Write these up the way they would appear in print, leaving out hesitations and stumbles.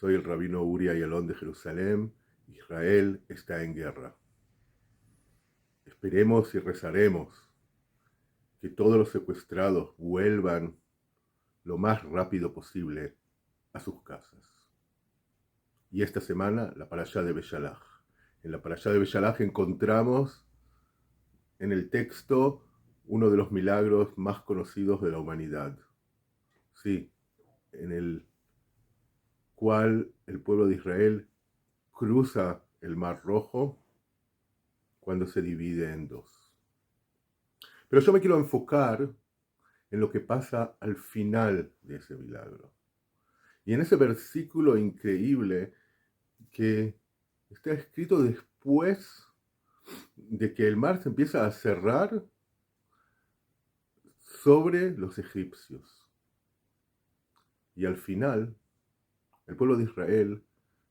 Soy el rabino Uri Ayalon de Jerusalén. Israel está en guerra. Esperemos y rezaremos que todos los secuestrados vuelvan lo más rápido posible a sus casas. Y esta semana, la parashá de Beshalach. En la parashá de Beshalach encontramos en el texto uno de los milagros más conocidos de la humanidad. Sí, en el cual el pueblo de Israel cruza el Mar Rojo cuando se divide en dos. Pero yo me quiero enfocar en lo que pasa al final de ese milagro. Y en ese versículo increíble que está escrito después de que el mar se empieza a cerrar sobre los egipcios. Y al final, el pueblo de Israel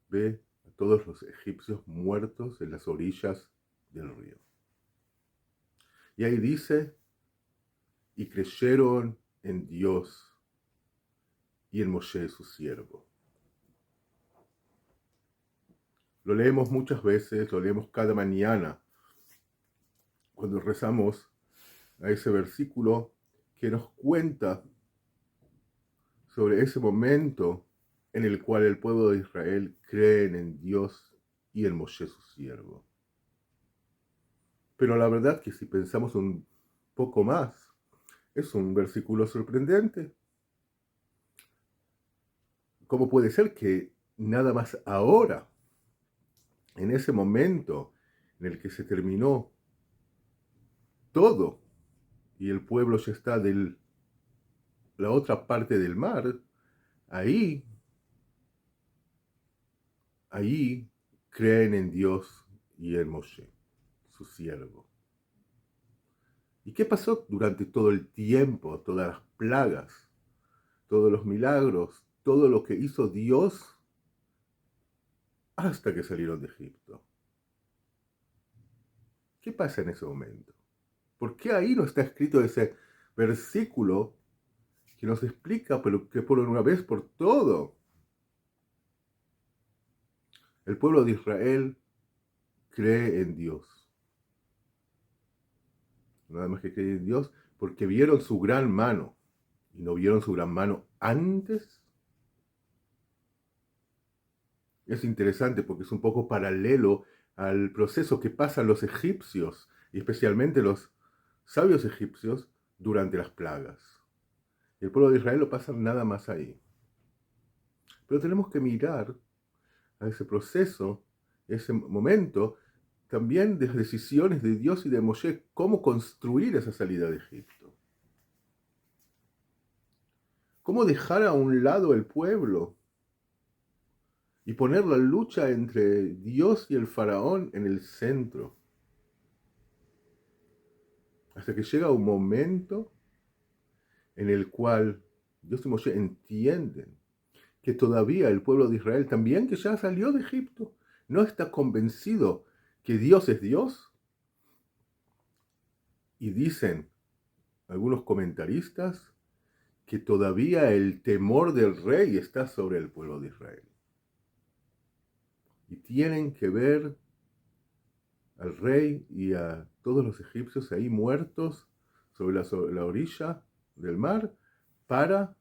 ve a todos los egipcios muertos en las orillas del río. Y ahí dice, y creyeron en Dios y en Moshe su siervo. Lo leemos muchas veces, lo leemos cada mañana, cuando rezamos a ese versículo que nos cuenta sobre ese momento en el cual el pueblo de Israel cree en Dios y en Moshe su siervo. Pero la verdad que si pensamos un poco más, es un versículo sorprendente. ¿Cómo puede ser que nada más ahora, en ese momento en el que se terminó todo y el pueblo ya está de la otra parte del mar, ahí creen en Dios y en Moshe, su siervo? ¿Y qué pasó durante todo el tiempo, todas las plagas, todos los milagros, todo lo que hizo Dios hasta que salieron de Egipto? ¿Qué pasa en ese momento? ¿Por qué ahí no está escrito ese versículo que nos explica, pero que por una vez por todo, el pueblo de Israel cree en Dios? Nada más que cree en Dios porque vieron su gran mano. ¿Y no vieron su gran mano antes? Es interesante porque es un poco paralelo al proceso que pasan los egipcios, y especialmente los sabios egipcios, durante las plagas. Y el pueblo de Israel lo pasa nada más ahí. Pero tenemos que mirar a ese proceso, ese momento, también de las decisiones de Dios y de Moshe, cómo construir esa salida de Egipto. Cómo dejar a un lado el pueblo y poner la lucha entre Dios y el faraón en el centro. Hasta que llega un momento en el cual Dios y Moshe entienden que todavía el pueblo de Israel, también que ya salió de Egipto, no está convencido que Dios es Dios. Y dicen algunos comentaristas que todavía el temor del rey está sobre el pueblo de Israel. Y tienen que ver al rey y a todos los egipcios ahí muertos sobre la orilla del mar para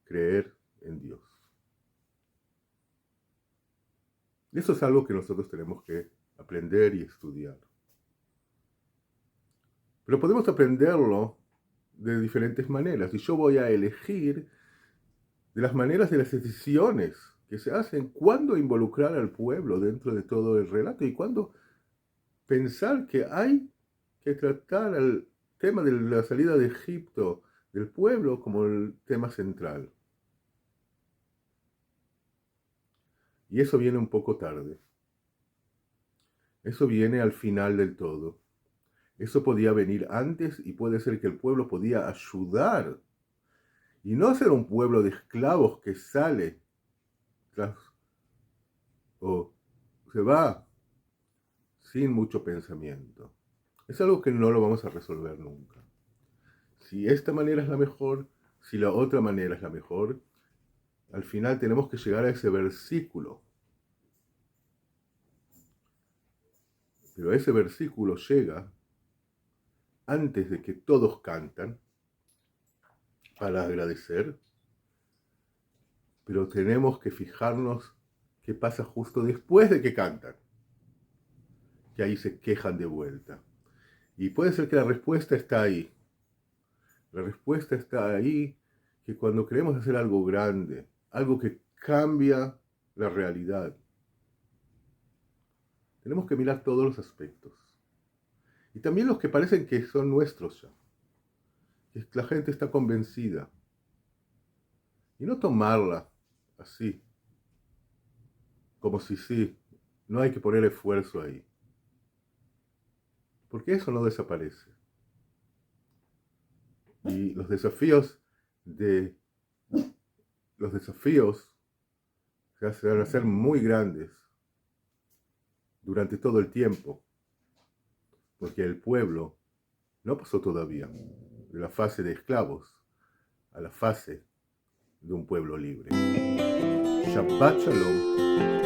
creer en Dios. Eso es algo que nosotros tenemos que aprender y estudiar. Pero podemos aprenderlo de diferentes maneras. Y yo voy a elegir de las maneras de las decisiones que se hacen, cuándo involucrar al pueblo dentro de todo el relato y cuándo pensar que hay que tratar el tema de la salida de Egipto del pueblo como el tema central. Y eso viene un poco tarde. Eso viene al final del todo. Eso podía venir antes y puede ser que el pueblo podía ayudar y no ser un pueblo de esclavos que sale tras, o se va sin mucho pensamiento. Es algo que no lo vamos a resolver nunca. Si esta manera es la mejor, si la otra manera es la mejor, al final tenemos que llegar a ese versículo. Pero ese versículo llega antes de que todos cantan para agradecer, pero tenemos que fijarnos qué pasa justo después de que cantan, que ahí se quejan de vuelta. Y puede ser que la respuesta está ahí. La respuesta está ahí, que cuando queremos hacer algo grande, algo que cambia la realidad, tenemos que mirar todos los aspectos. Y también los que parecen que son nuestros ya. Que la gente está convencida. Y no tomarla así, como si sí, no hay que poner esfuerzo ahí. Porque eso no desaparece. Y los desafíos se van a hacer muy grandes durante todo el tiempo, porque el pueblo no pasó todavía de la fase de esclavos a la fase de un pueblo libre. Shabbat Shalom.